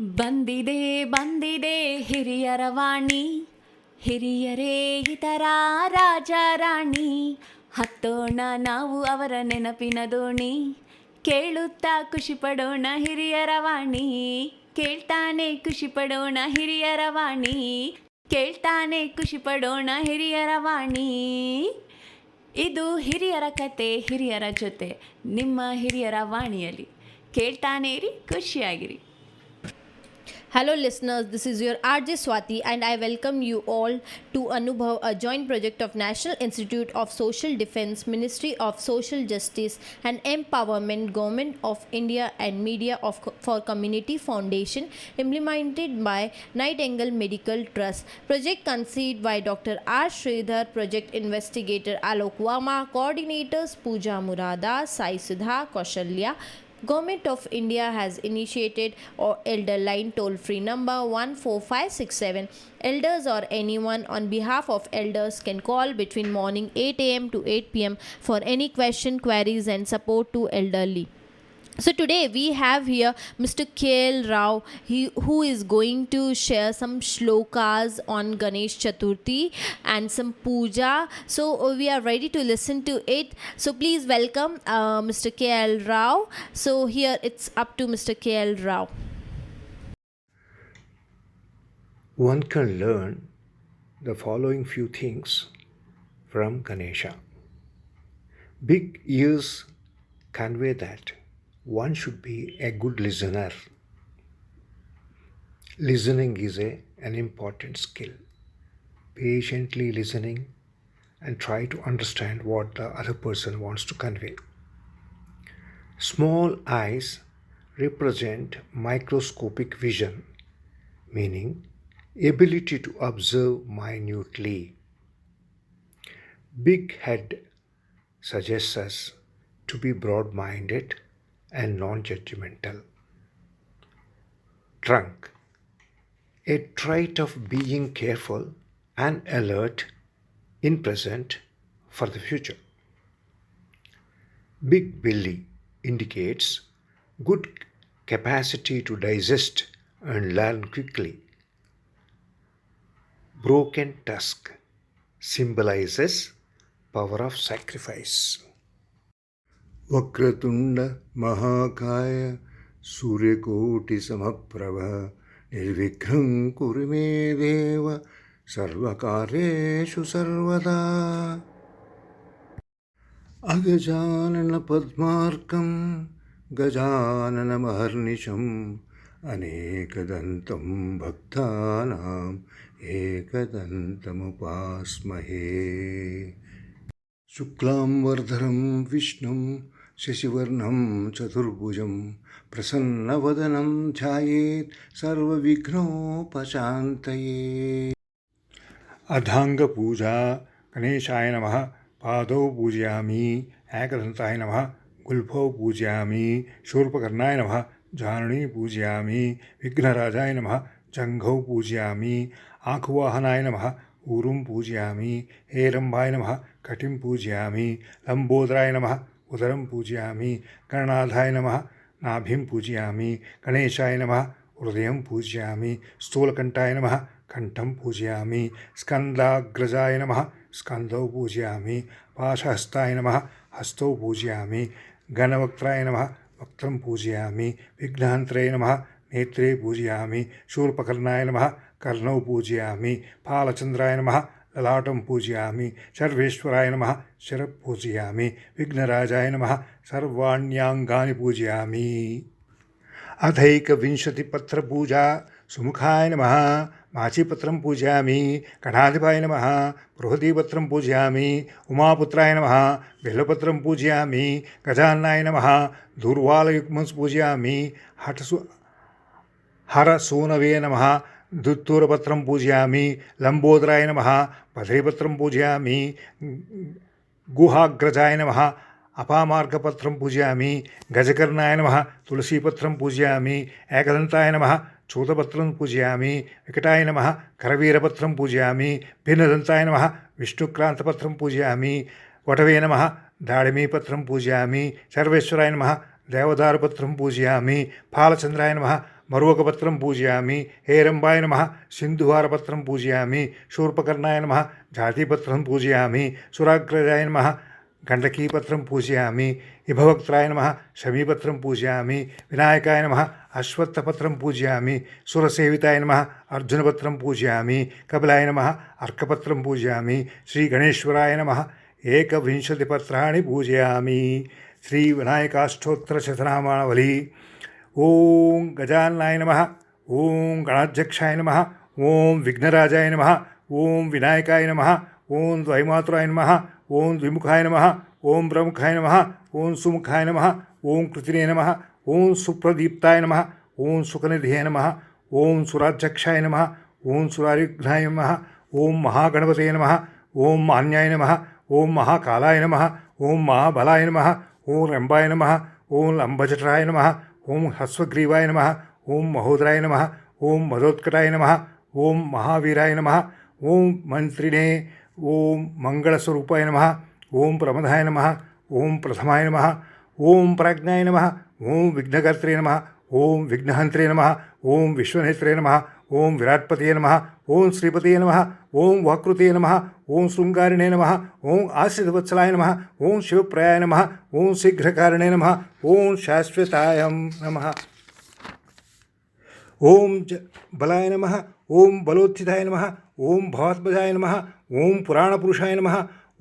ಬಂದಿದೆ ಬಂದಿದೆ ಹಿರಿಯರ ವಾಣಿ, ಹಿರಿಯರೇ ಇತರ ರಾಜ ರಾಣಿ. ಹತ್ತೋಣ ನಾವು ಅವರ ನೆನಪಿನ ದೋಣಿ, ಕೇಳುತ್ತಾ ಖುಷಿ ಪಡೋಣ ಹಿರಿಯರ ವಾಣಿ. ಕೇಳ್ತಾನೆ ಖುಷಿ ಪಡೋಣ ಹಿರಿಯರ ವಾಣಿ, ಕೇಳ್ತಾನೆ ಖುಷಿ ಪಡೋಣ ಹಿರಿಯರ ವಾಣಿ. ಇದು ಹಿರಿಯರ ಕತೆ ಹಿರಿಯರ ಜೊತೆ, ನಿಮ್ಮ ಹಿರಿಯರ ವಾಣಿಯಲ್ಲಿ. ಕೇಳ್ತಾನೆ ಇರಿ, ಖುಷಿಯಾಗಿರಿ. Hello listeners, this is your RJ Swati and I welcome you all to Anubhav, a joint project of National Institute of Social Defence, Ministry of Social Justice and Empowerment, Government of India and Media for Community Foundation, implemented by Nightingale Medical Trust. Project conceived by Dr. R. Sridhar, Project Investigator Alok Verma, Coordinators Pooja Murada, Sai Sudha, Kaushalya. Government of India has initiated Elder Line toll-free number 14567. Elders or anyone on behalf of elders can call between morning 8 a.m. to 8 p.m. for any question, queries and support to elderly. So today we have here Mr. KL Rao, who is going to share some shlokas on Ganesh Chaturthi and some puja. So we are ready to listen to it. So please welcome Mr. KL Rao. So here it's up to Mr. KL Rao. One can learn the following few things from Ganesha. Big ears convey that one should be a good listener. Listening is an important skill. Patiently listening and try to understand what the other person wants to convey. Small eyes represent microscopic vision, meaning ability to observe minutely. Big head suggests us to be broad-minded and non-judgmental. Trunk, a trait of being careful and alert in present for the future. Big belly indicates good capacity to digest and learn quickly. Broken tusk symbolizes power of sacrifice. Vakratunda महाकाय सूर्यकोटि समप्रभ निर्विघ्नं कुरु मे देव सर्वकार्येषु सर्वदा. अगजानन पद्मार्कं गजाननमहर्निशम् अनेकदन्तं भक्तानां एकदन्तमुपास्महे. शुक्लांबरधरं विष्णुं शशिवर्णं चतुर्भुजं प्रसन्नवदनं ध्यायेत् सर्वविघ्नोपशान्तये. अर्धांगपूजा. गणेशाय नमः. पादौ पूजयामि. एकदन्ताय नमः. गुल्फौ पूजयामि. शूर्पकर्णाय नमः. जाननी पूजयामि. विघ्नराजाय नमः. जंघौ पूजयामि. आँखवाहनाय नमः. ऊरुं पूजयामि. हेरम्बाय नमः. कटिं पूजयामि. लंबोदराय नमः. उदरं पूजयामि. गणनाथाय नमः. नाभिं पूजयामि. गणेशाय नमः. हृदयं पूजयामि. स्थूलकण्ठाय नमः. कण्ठं पूजयामि. स्कन्दाग्रजाय नमः. स्कन्धौ पूजयामि. पाशहस्ताय नमः. हस्तौ पूजयामि. गणवक्त्राय नमः. वक्त्रं पूजयामि. विघ्नहन्त्रे नमः. नेत्रे पूजयामि. शूर्पकर्णाय नमः. कर्णौ पूजयामि. फालचन्द्राय नमः. ललाटं पूजयामि. सर्वेश्वराय नमः. शिरः पूजयामि. विघ्नराजाय नमः. सर्वाण्यांगानि पूजयामि. अथैकविंशतिपत्रपूजा. सुमुखाय नमः. माचीपत्रं पूजयामि. गणाधिपाय नमः. बृहदीपत्रं पूजयामि. उमापुत्राय नमः. बिल्वपत्रं पूजयामि. गजाननाय नमः. दूर्वालयुग्मं पूजयामि. हरसूनवे नमः. दुत्तूरपत्रं पूजयामि. लंबोदराय नमः. बद्रीपत्रं पूजयामि. गुहाग्रजाय नमः. अपामार्गपत्रं पूजयामि. गजकर्णाय नमः. तुलसीपत्रं पूजयामि. एकदन्ताय नमः. चूतपत्रं पूजयामि. विकटाय नमः. करवीरपत्रं पूजयामि. भिन्नदन्ताय नमः. विष्णुक्रान्तपत्रं पूजयामि. वटवे नमः. दाडिमीपत्रं पूजयामि. सर्वेश्वराय नमः. देवदारुपत्रं पूजयामि. फालचन्द्राय नमः. మరువకపత్రం పూజయామి. హేరంబాయ నమః సింధువారపత్రం పూజయామి. శూర్పకర్ణాయ నమః జాతిపత్రం పూజయామి. సురాగ్రజాయ నమః గండకీపత్రం పూజయామి. ఇభవక్త్రాయ నమః శమీపత్రం పూజయామి. వినాయకాయ నమః అశ్వత్థపత్రం పూజయామి. సురసేవితాయ నమః అర్జునపత్రం పూజయామి. కపిలాయ నమః అర్కపత్రం పూజయామి. శ్రీగణేశ్వరాయ నమః ఏకవింశతిపత్రాణి పూజయామి. శ్రీ వినాయకాష్టోత్తర శతనామావళి. ఓం గజాననాయ నమః. ఓం గణాధ్యక్షాయ నమః. ఓం విఘ్నరాజాయ నమః. ఓం వినాయకాయ నమః. ఓం ద్వైమాతురాయ నమః. ఓం ద్విముఖాయ నమః. ఓం ప్రముఖాయ నమః. ఓం సుముఖాయ నమః. ఓం కృతినే నమః. ఓం సుప్రదీప్తాయ నమః. ఓం సుఖనిధియే నమః. ఓం సురాధ్యక్షాయ నమః. ఓం సురారిఘ్నాయ నమః. ఓం మహాగణపతయ నమః. ఓం మాన్యాయ నమః. ఓం మహాకాలాయ నమః. ఓం మహాబలాయ నమః. ఓం రంబాయ నమః. ఓం లంబజఠరాయ నమః. ఓం హస్వగ్రీవాయ నమః. ఓం మహోదరాయ నమః. ఓం మదోత్కటాయ నమః. ఓం మహావీరాయ నమః. ఓం మంత్రినే. ఓం మంగళస్వరూపాయ నమః. ఓం ప్రమదాయ నమః. ఓం ప్రథమాయ నమః. ఓం ప్రాజ్ఞాయ నమః. ఓం విఘ్నకర్త్రే నమః. ఓం విఘ్నహంత్రే నమః. ఓం విశ్వనేత్రే నమః. ఓం విరాట్పతయే నమః. ఓం శ్రీపతయే నమః. ఓం వాకృతయే నమః. ఓం శృంగారిణే నమః. ఓం ఆశ్రితవత్సలాయ నమః. ఓం శివప్రయాయ నమః. ఓం శీఘ్రకారిణే నమః. ఓం శాశ్వతాయ నమః. ఓం బలాయ నమః. ఓం బలోత్థితాయ నమః. ఓం భవాత్మజాయ నమః. ఓం పురాణపురుషాయ నమః.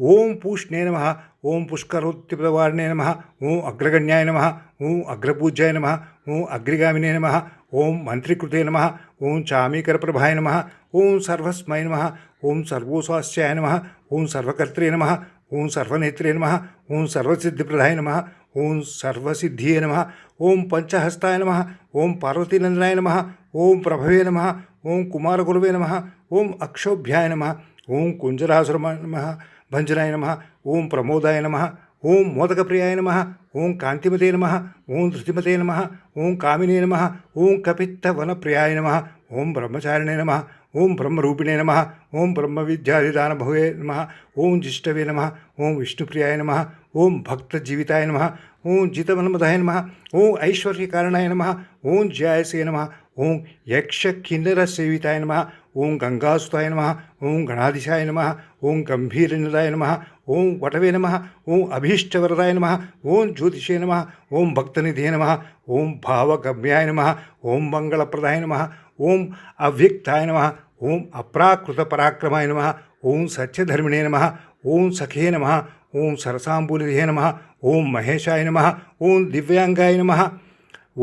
ఓం పూష్ణే నమః. ఓం పుష్కరోత్తిపదవారిణే నమః. ఓం అగ్రగణ్యాయ నమః. ఓం అగ్రపూజ్యాయ నమః. ఓం అగ్రిగామినే నమః. ఓం మంత్రికృతే నమః. ఓం చామీకరప్రభాయ నమః. ఓం సర్వస్మై నమః. ఓం సర్వోస్వాస్యాయ నమః. ఓం సర్వకర్త్రే నమః. ఓం సర్వనేత్రే నమః. ఓం సర్వసిద్ధిప్రదాయ నమః. ఓం సర్వసిద్ధియే నమః. ఓం పంచహస్తాయ నమః. ఓం పార్వతీనందనాయ నమః. ఓం ప్రభవే నమః. ఓం కుమారగురవే నమః. ఓం అక్షోభ్యాయ నమః. ఓం కుంజరాసుర నమః. భంజనాయ నమః. ఓం ప్రమోదాయ నమః. ఓం మోదకప్రియాయ నమః. ఓం కాంతిమతే నమః. ఓం ధృతిమతే నమః. ఓం కామినే నమః. ఓం కపిత్తవనప్రియాయ నమః. ఓం బ్రహ్మచారిణే నమః. ఓం బ్రహ్మరూపిణే నమః. ఓం బ్రహ్మవిద్యాధిదానభవే నమః. ఓం జిష్టవే నమః. ఓం విష్ణుప్రియాయ నమః. ఓం భక్తజీవితాయ నమః. ఓం జితమన్మదాయ నమః. ఓం ఐశ్వర్యకారణాయ నమః. ఓం జ్యాయసే నమః. ఓం యక్షకిన్నరసేవితాయ నమః. ఓం గంగాసుతాయ నమః. ఓం గణాధీశాయ నమః. ఓం గంభీరనిదాయ నమః. ఓం వటవే నమః. ఓం అభీష్టవరదాయ నమః. ఓం జ్యోతిషే నమః. ఓం భక్తనిధే నమః. ఓం భావగమ్యాయ నమః. ఓం మంగళప్రదాయ నమః. ఓం అవ్యక్తాయ నమః. ఓం అప్రాకృతపరాక్రమాయ నమః. ఓం సత్యధర్మిణే నమః. ఓం సఖే నమః. ఓం సరసాంబూలిధే నమః. ఓం మహేశాయ నమః. ఓం దివ్యాంగాయ నమః.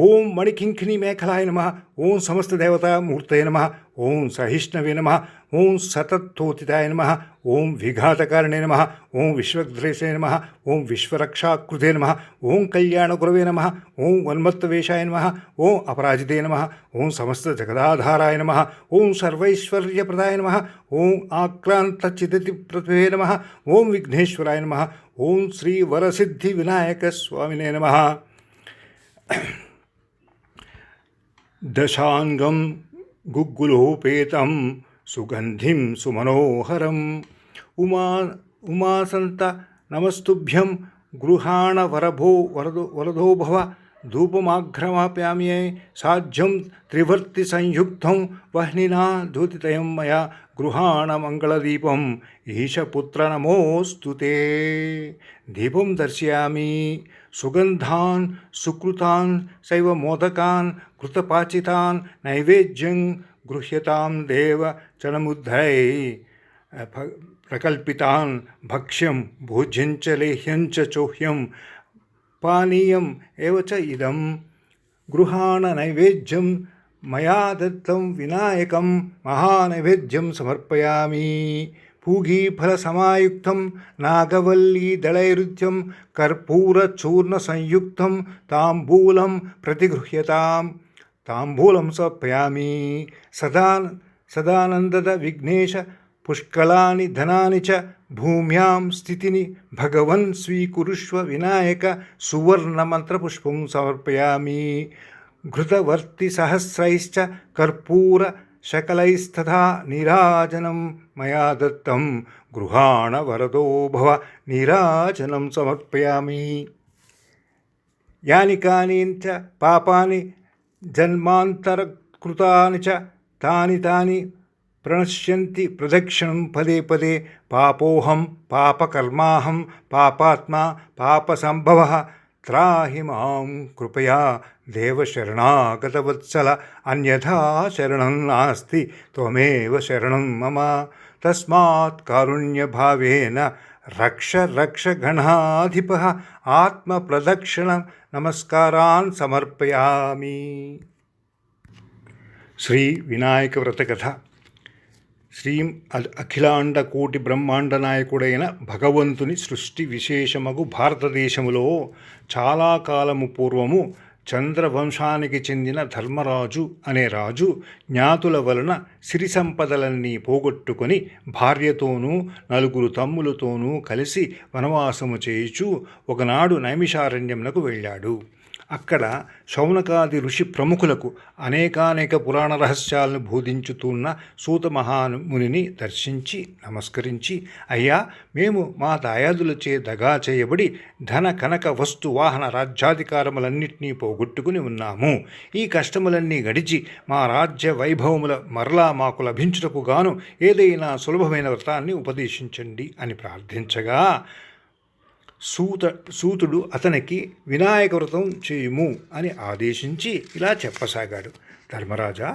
ఓం మణికింకిణీ మేఖలాయ నమః. ఓం సమస్తదేవతామూర్తయ నమః. ఓం సహిష్ణవే నమః. ఓం సతత్తోతితాయ నమః. ఓం విఘాతకారిణే నమః. ఓం విశ్వద్రేషే నమః. ఓం విశ్వరక్షాకృతే నమః. ఓం కళ్యాణగురవే నమః. ఓం ఉన్మత్తవేషాయ నమః. ఓం అపరాజితే నమః. ఓం సమస్తజగదాధారాయ నమః. ఓం సర్వైశ్వర్యప్రదాయ నమః. ఓం ఆక్రాంతచిదతిప్రభే నమః. ఓం విఘ్నేశ్వరాయ నమః. ఓం శ్రీ వరసిద్ధి వినాయక స్వామినే నమః. దశాంగం గుగ్గులోపేతం సుగంధిం సుమనోహరం ఉమాసంత నమస్తుభ్యం గృహాణ వరదో భవ ధూపమాఘ్రమాప్యామ్యే సాధ్యం త్రివర్తి సంయుక్తం వహ్నినా ధూతితయం మయా గృహాణ మంగళదీపం ఈశపుత్ర నమోస్తుతే. దీపం దర్శయామి. సుగంధాన్ సుకృతాన్ శైవ మోదకాన్ కృతపాచితాన్ నైవేద్యం గృహ్యతాం దేవ చలముద్ధై ప్రకల్పితాన్ భక్ష్యం భోజ్యం చ లేహ్యం చ చోహ్యం పానీయం ఏవ చ ఇదం గృహాణ నైవేద్యం మయా దత్తం వినాయకం మహానైవేద్యం సమర్పయామి. పూగీఫలసమాయుక్తం నాగవల్లీదళైరుధ్యం కర్పూరచూర్ణసంయుక్తం తాంబూలం ప్రతిగృహ్యతాం. తాంబూలం సమర్పయామి. సదానందద విఘ్నేశ పుష్కలాని ధనాని చ భూమ్యాం స్థితిని భగవన్ స్వీకురుష్వ వినాయక సువర్ణమంత్రపుష్పం సమర్పయామి. ఘృతవర్తి సహస్రైశ్చ కర్పూర శకలైస్తథా నీరాజనం మయా దత్తం గృహాణ వరదో భవ నీరాజనం సమర్పయామి. యాని కాని చ పాపాని జన్మాంతరకృతాని చ తాని తాని ప్రణశ్యంతి ప్రదక్షిణం పదే పదే పాపోహం పాపకర్మాహం పాపాత్మా పాపసంభవ త్రాహి మాం కృపయా దేవశరణాగతవత్సల అన్యథా శరణం నాస్తి త్వమేవ శరణం మమ తస్మాత్ కారుణ్యభావేన రక్ష రక్ష గణాధిప ఆత్మప్రదక్షిణ నమస్కారాన్ సమర్పయామి. శ్రీ వినాయక వ్రత కథ. శ్రీ అఖిలాండ కోటి బ్రహ్మాండ నాయకుడైన భగవంతుని సృష్టి విశేషమగు భారతదేశములో చాలా కాలము పూర్వము చంద్రవంశానికి చెందిన ధర్మరాజు అనే రాజు జ్ఞాతుల వలన సిరి సంపదలన్నీ పోగొట్టుకొని భార్యతోనూ 4 తమ్ములతోనూ కలిసి వనవాసము చేయుచు ఒకనాడు నైమిషారణ్యమునకు వెళ్ళాడు. అక్కడ శౌనకాది ఋషి ప్రముఖులకు అనేకానేక పురాణ రహస్యాలను బోధించుతున్న సూత మహామునిని దర్శించి నమస్కరించి, అయ్యా, మేము మా దాయాదులచే దగా చేయబడి ధన కనక వస్తు వాహన రాజ్యాధికారములన్నింటినీ పోగొట్టుకుని ఉన్నాము. ఈ కష్టములన్నీ గడిచి మా రాజ్య వైభవముల మరలా మాకు లభించుటకు గాను ఏదైనా సులభమైన వ్రతాన్ని ఉపదేశించండి అని ప్రార్థించగా సూతుడు అతనికి వినాయక వ్రతం చేయుము అని ఆదేశించి ఇలా చెప్పసాగాడు. ధర్మరాజా,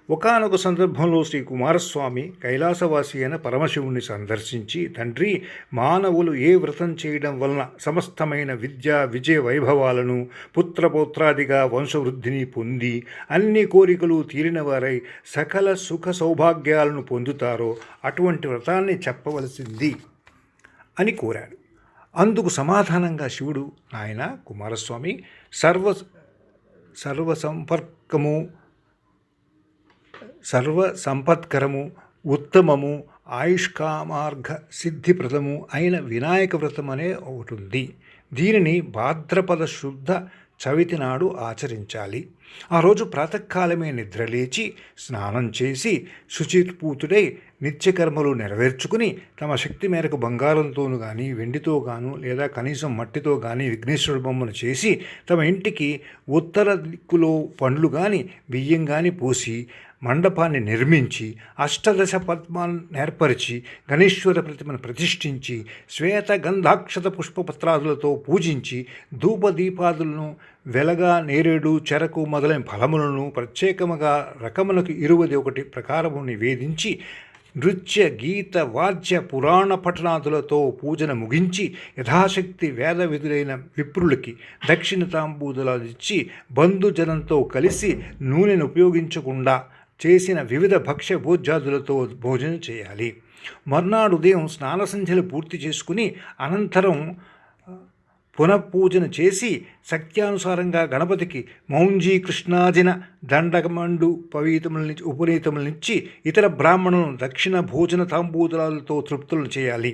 ఒకానొక సందర్భంలో శ్రీ కుమారస్వామి కైలాసవాసి అయిన పరమశివుని సందర్శించి, తండ్రి, మానవులు ఏ వ్రతం చేయడం వలన సమస్తమైన విద్యా విజయ వైభవాలను పుత్రపౌత్రాదిగా వంశవృద్ధిని పొంది అన్ని కోరికలు తీరినవారై సకల సుఖ సౌభాగ్యాలను పొందుతారో అటువంటి వ్రతాన్ని చెప్పవలసింది అని కోరాడు. అందుకు సమాధానంగా శివుడు, నాయన కుమారస్వామి, సర్వసంపత్కరము ఉత్తమము ఆయుష్కామార్ఘ సిద్ధిప్రదము అయిన వినాయక వ్రతం అనే ఒకటి ఉంది. దీనిని భాద్రపద శుద్ధ చవితి నాడు ఆచరించాలి. ఆ రోజు ప్రాతకాలమే నిద్రలేచి స్నానం చేసి శుచిపూతుడై నిత్యకర్మలు నెరవేర్చుకుని తమ శక్తి మేరకు బంగారంతోనూ కానీ వెండితో గాను లేదా కనీసం మట్టితో కానీ విఘ్నేశ్వరుడు బొమ్మను చేసి తమ ఇంటికి ఉత్తర దిక్కులో పండ్లు కానీ బియ్యం కానీ పోసి మండపాన్ని నిర్మించి అష్టదశ పద్మాలను ఏర్పరిచి గణేశ్వర ప్రతిమను ప్రతిష్ఠించి శ్వేత గంధాక్షత పుష్పపత్రాదులతో పూజించి ధూపదీపాదులను వెలగా నేరేడు చెరకు మొదలైన ఫలములను ప్రత్యేకముగా రకములకు 21 ప్రకారము నివేదించి నృత్య గీత వాద్య పురాణ పఠనాదులతో పూజన ముగించి యథాశక్తి వేద విధులైన విప్రులకి దక్షిణ తాంబూలాలు ఇచ్చి బంధుజనంతో కలిసి నూనెను ఉపయోగించకుండా చేసిన వివిధ భక్ష్య భోజ్యాదులతో భోజనం చేయాలి. మర్నాడు ఉదయం స్నానసంధ్యలు పూర్తి చేసుకుని అనంతరం పునఃపూజన చేసి శక్త్యానుసారంగా గణపతికి మౌంజీ కృష్ణాజిన దండకమండు ఉపనీతములనిచ్చి ఇతర బ్రాహ్మణులను దక్షిణ భోజన తాంబూలాలతో తృప్తులను చేయాలి.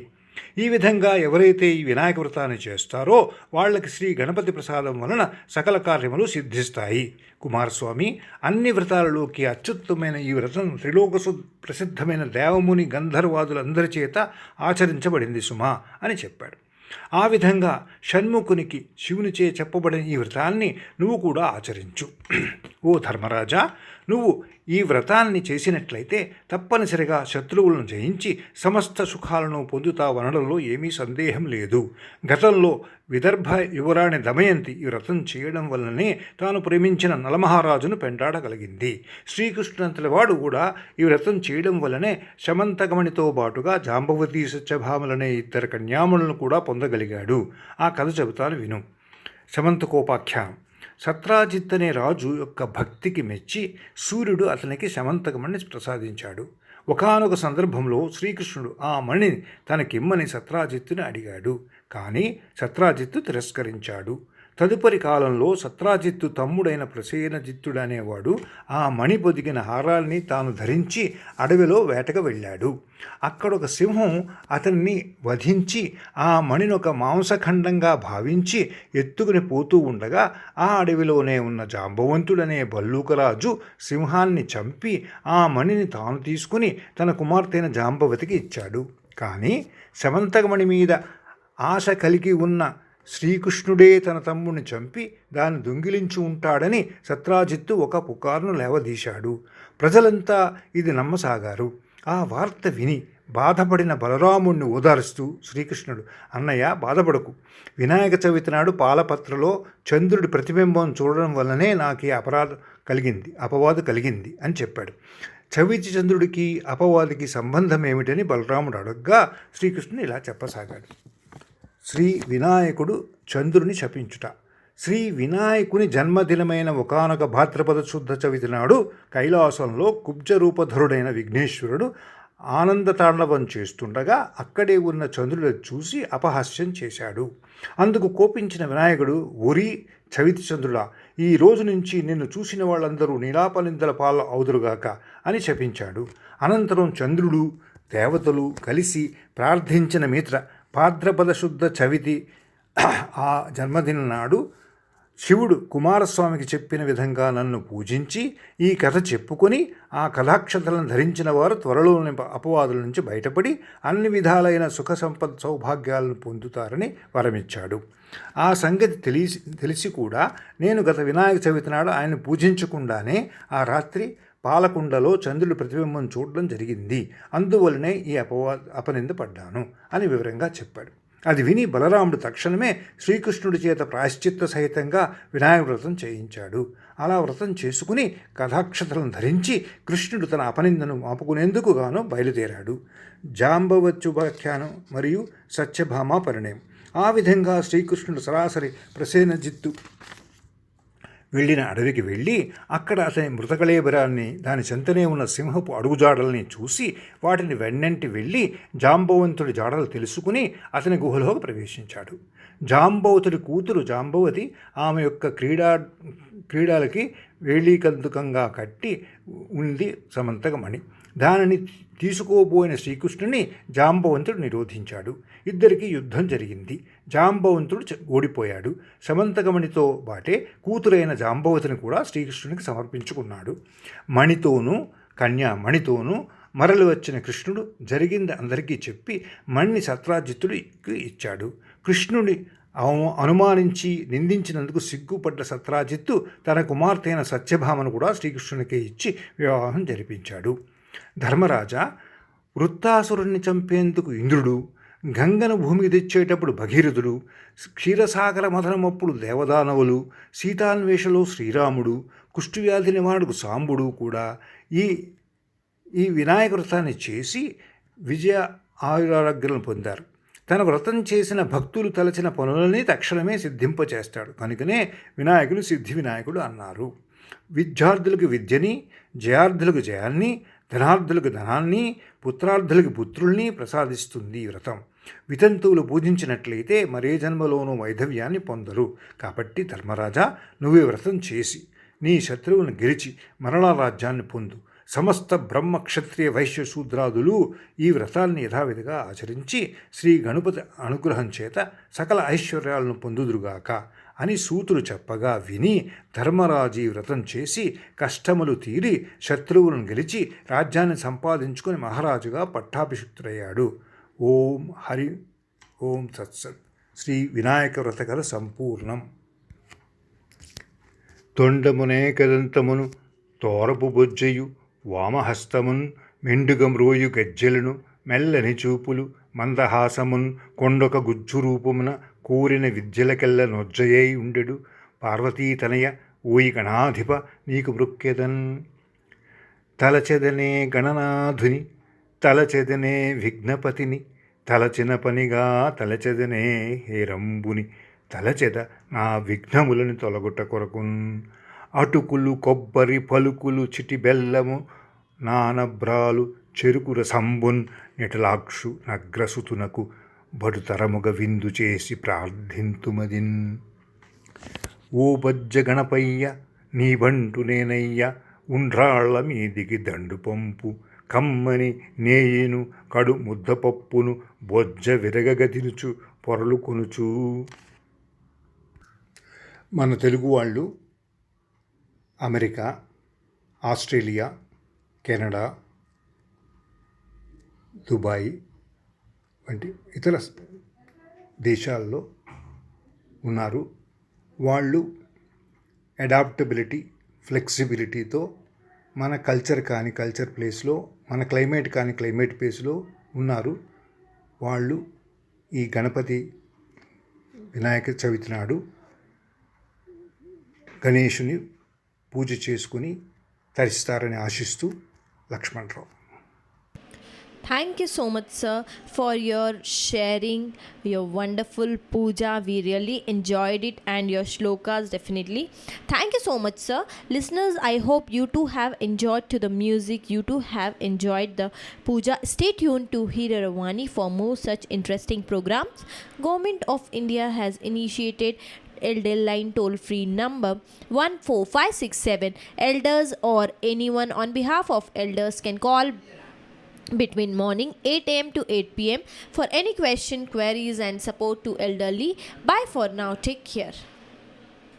ఈ విధంగా ఎవరైతే ఈ వినాయక వ్రతాన్ని చేస్తారో వాళ్ళకి శ్రీ గణపతి ప్రసాదం వలన సకల కార్యములు సిద్ధిస్తాయి. కుమారస్వామి, అన్ని వ్రతాలలోకి అత్యుత్తమైన ఈ వ్రతం త్రిలోక ప్రసిద్ధమైన దేవముని గంధర్వాదులందరి చేత ఆచరించబడింది సుమా అని చెప్పాడు. ఆ విధంగా షణ్ముఖునికి శివునిచే చెప్పబడిన ఈ వ్రతాన్ని నువ్వు కూడా ఆచరించు. ఓ ధర్మరాజా, నువ్వు ఈ వ్రతాన్ని చేసినట్లయితే తప్పనిసరిగా శత్రువులను జయించి సమస్త సుఖాలను పొందుతావనడంలో ఏమీ సందేహం లేదు. గతంలో విదర్భ యువరాణి దమయంతి ఈ వ్రతం చేయడం వల్లనే తాను ప్రేమించిన నలమహారాజును పెంటాడగలిగింది. శ్రీకృష్ణునంతటి వాడు కూడా ఈ వ్రతం చేయడం వల్లనే శమంతకమణితో బాటుగా జాంబవతి సత్యభామలనే 2 కన్యాములను కూడా పొందగలిగాడు. ఆ కథ చెబుతాను విను. శమంతకోపాఖ్యానం. సత్రాజిత్ అనే రాజు యొక్క భక్తికి మెచ్చి సూర్యుడు అతనికి శమంతకమణిని ప్రసాదించాడు. ఒకానొక సందర్భంలో శ్రీకృష్ణుడు ఆ మణిని తనకిమ్మని సత్రాజిత్తుని అడిగాడు. కానీ సత్రాజిత్తు తిరస్కరించాడు. తదుపరి కాలంలో సత్రాజిత్తు తమ్ముడైన ప్రసేనజిత్తుడనేవాడు ఆ మణి పొదిగిన హారాల్ని తాను ధరించి అడవిలో వేటకు వెళ్ళాడు. అక్కడొక సింహం అతన్ని వధించి ఆ మణినొక మాంసఖండంగా భావించి ఎత్తుకుని పోతూ ఉండగా ఆ అడవిలోనే ఉన్న జాంబవంతుడనే భల్లూకరాజు సింహాన్ని చంపి ఆ మణిని తాను తీసుకుని తన కుమార్తెన జాంబవతికి ఇచ్చాడు. కానీ శమంతకమణి మీద ఆశ కలిగి ఉన్న శ్రీకృష్ణుడే తన తమ్ముడిని చంపి దాన్ని దొంగిలించి ఉంటాడని సత్రాజిత్తు ఒక పుకారును లేవదీశాడు. ప్రజలంతా ఇది నమ్మసాగారు. ఆ వార్త విని బాధపడిన బలరాముణ్ణి ఓదారుస్తూ శ్రీకృష్ణుడు, అన్నయ్య బాధపడకు, వినాయక చవితి నాడు పాలపత్రలో చంద్రుడి ప్రతిబింబం చూడడం వల్లనే నాకు ఈ అపవాదు కలిగింది అని చెప్పాడు. చవితి చంద్రుడికి అపవాదికి సంబంధం ఏమిటని బలరాముడు అడగ్గా శ్రీకృష్ణుడు ఇలా చెప్పసాగాడు. శ్రీ వినాయకుడు చంద్రుని శపించుట. శ్రీ వినాయకుని జన్మదినమైన ఒకానొక భాద్రపద శుద్ధ చవితి నాడు కైలాసంలో కుబ్జరూపధరుడైన విఘ్నేశ్వరుడు ఆనందతాండవం చేస్తుండగా అక్కడే ఉన్న చంద్రుడిని చూసి అపహాస్యం చేశాడు. అందుకు కోపించిన వినాయకుడు, ఒరి చవితి చంద్రుడా, ఈ రోజు నుంచి నిన్ను చూసిన వాళ్ళందరూ నీలాపనిందల పాల అవుదురుగాక అని శపించాడు. అనంతరం చంద్రుడు దేవతలు కలిసి ప్రార్థించిన మిత్ర భాద్రపద శుద్ధ చవితి ఆ జన్మదినం నాడు శివుడు కుమారస్వామికి చెప్పిన విధంగా నన్ను పూజించి ఈ కథ చెప్పుకొని ఆ కథాక్షతలను ధరించిన వారు త్వరలోని అపవాదుల నుంచి బయటపడి అన్ని విధాలైన సుఖ సంపద సౌభాగ్యాలను పొందుతారని వరమిచ్చాడు. ఆ సంగతి తెలిసి కూడా నేను గత వినాయక చవితి నాడు ఆయన పూజించకుండానే ఆ రాత్రి పాలకుండలో చంద్రుడి ప్రతిబింబం చూడడం జరిగింది. అందువల్లనే ఈ అపనింద పడ్డాను అని వివరంగా చెప్పాడు. అది విని బలరాముడు తక్షణమే శ్రీకృష్ణుడి చేత ప్రాయశ్చిత్త సహితంగా వినాయక వ్రతం చేయించాడు. అలా వ్రతం చేసుకుని కథాక్షతలను ధరించి కృష్ణుడు తన అపనిందను ఆపుకునేందుకు గాను బయలుదేరాడు. జాంబవత్యుపాఖ్యానం మరియు సత్యభామ పరిణయం. ఆ విధంగా శ్రీకృష్ణుడు సరాసరి ప్రసేనజిత్తు వెళ్ళిన అడవికి వెళ్ళి అక్కడ అతని మృతకళేబరాన్ని దాని చెంతనే ఉన్న సింహపు అడుగుజాడల్ని చూసి వాటిని వెన్నంటి వెళ్ళి జాంబవంతుడి జాడలు తెలుసుకుని అతని గుహలోకి ప్రవేశించాడు. జాంబవతుడి కూతురు జాంబవతి ఆమె యొక్క క్రీడలకి వేళీకందుకంగా కట్టి ఉంది సమంతకమణి. దానిని తీసుకోబోయిన శ్రీకృష్ణుని జాంబవంతుడు నిరోధించాడు. ఇద్దరికి యుద్ధం జరిగింది. జాంబవంతుడు ఓడిపోయాడు. సమంతకమణితో బాటే కూతురైన జాంబవతిని కూడా శ్రీకృష్ణునికి సమర్పించుకున్నాడు. మణితోనూ కన్యామణితోనూ మరలి వచ్చిన కృష్ణుడు జరిగింది అందరికీ చెప్పి మణిని సత్రాజిత్తుడికి ఇచ్చాడు. కృష్ణుడి అనుమానించి నిందించినందుకు సిగ్గుపడ్డ సత్రాజిత్తు తన కుమార్తె అయిన సత్యభామను కూడా శ్రీకృష్ణునికే ఇచ్చి వివాహం జరిపించాడు. ధర్మరాజా, వృత్తాసురుణ్ణి చంపేందుకు ఇంద్రుడు, గంగను భూమికి తెచ్చేటప్పుడు భగీరథుడు, క్షీరసాగర మథనమప్పుడు దేవదానవులు, సీతాన్వేషలో శ్రీరాముడు, కుష్ఠవ్యాధి నివారణకు సాంబుడు కూడా ఈ వినాయక వ్రతాన్ని చేసి విజయ ఆయురారోగ్యాలను పొందారు. తన వ్రతం చేసిన భక్తులు తలచిన పనులని తక్షణమే సిద్ధింపచేస్తాడు. కనుకనే వినాయకుడు సిద్ధి వినాయకుడు అన్నారు. విద్యార్థులకు విద్యని, జయార్థులకు జయాన్ని, ధనార్థులకు ధనాన్ని, పుత్రార్థులకు పుత్రుల్ని ప్రసాదిస్తుంది ఈ వ్రతం. వితంతువులు పూజించినట్లయితే మరే జన్మలోనూ వైధవ్యాన్ని పొందరు. కాబట్టి ధర్మరాజా, నువ్వు వ్రతం చేసి నీ శత్రువును గెలిచి మరలా రాజ్యాన్ని పొందు. సమస్త బ్రహ్మ క్షత్రియ వైశ్య శూద్రాదులు ఈ వ్రతాన్ని యథావిధిగా ఆచరించి శ్రీ గణపతి అనుగ్రహం చేత సకల ఐశ్వర్యాలను పొందుదురుగాక అని సూతులు చెప్పగా విని ధర్మరాజు వ్రతం చేసి కష్టములు తీరి శత్రువులను గెలిచి రాజ్యాన్ని సంపాదించుకొని మహారాజుగా పట్టాభిషిక్తుడయ్యాడు. ఓం సత్సత్. శ్రీ వినాయక వ్రత కథ సంపూర్ణం. తొండమునే కదంతమును తోరపు బొజ్జయు వామహస్తమున్ మెండుగమ్రోయు గజ్జెలను మెల్లని చూపులు మందహాసమున్ కొండొక గుజ్జు రూపమున కోరిన విద్యలకెల్ల నొజ్జయై ఉండెడు పార్వతీతనయ ఓయి గణాధిప నీకు మృక్కెదన్. తలచెదనే గణనాధుని తలచెదనే విఘ్నపతిని తలచిన పనిగా తలచెదనే హేరంబుని తలచెద నా విఘ్నములను తొలగుట కొరకున్. అటుకులు కొబ్బరి పలుకులు చిటి బెల్లము నానబ్రాలు చెరుకు రసంబున్ నిటలాక్షు నగ్రసుతునకు బడుతరముగ విందు చేసి ప్రార్థింతుమదిన్. ఓ బజ్జ గణపయ్య నీ బంటు నేనయ్య ఉండ్రాళ్ల మీదికి దండు పంపు కమ్మని నేయిను కడు ముద్దపప్పును బొజ్జ విరగగదినుచు పొరలు కొనుచు. మన తెలుగు వాళ్ళు అమెరికా, ఆస్ట్రేలియా, కెనడా, దుబాయ్ వంటి ఇతర దేశాల్లో ఉన్నారు. వాళ్ళు అడాప్టబిలిటీ, ఫ్లెక్సిబిలిటీతో మన కల్చర్ కాని కల్చర్ ప్లేస్లో, మన క్లైమేట్ కాని క్లైమేట్ ప్లేస్లో ఉన్నారు. వాళ్ళు ఈ గణపతి వినాయక చవితి నాడు గణేషుని పూజ చేసుకుని తరిస్తారని ఆశిస్తూ Lakshmanarao. Thank you so much, sir, for your sharing your wonderful puja. We really enjoyed it, and your shlokas definitely. Thank you so much, sir. Listeners, I hope you too have enjoyed to the music. You too have enjoyed the puja. Stay tuned to Hiraravani for more such interesting programs. Government of India has initiated Elder Line toll free number 14567. Elders or anyone on behalf of elders can call between morning 8 a.m. to 8 p.m. for any question, queries and support to elderly. Bye for now. Take care.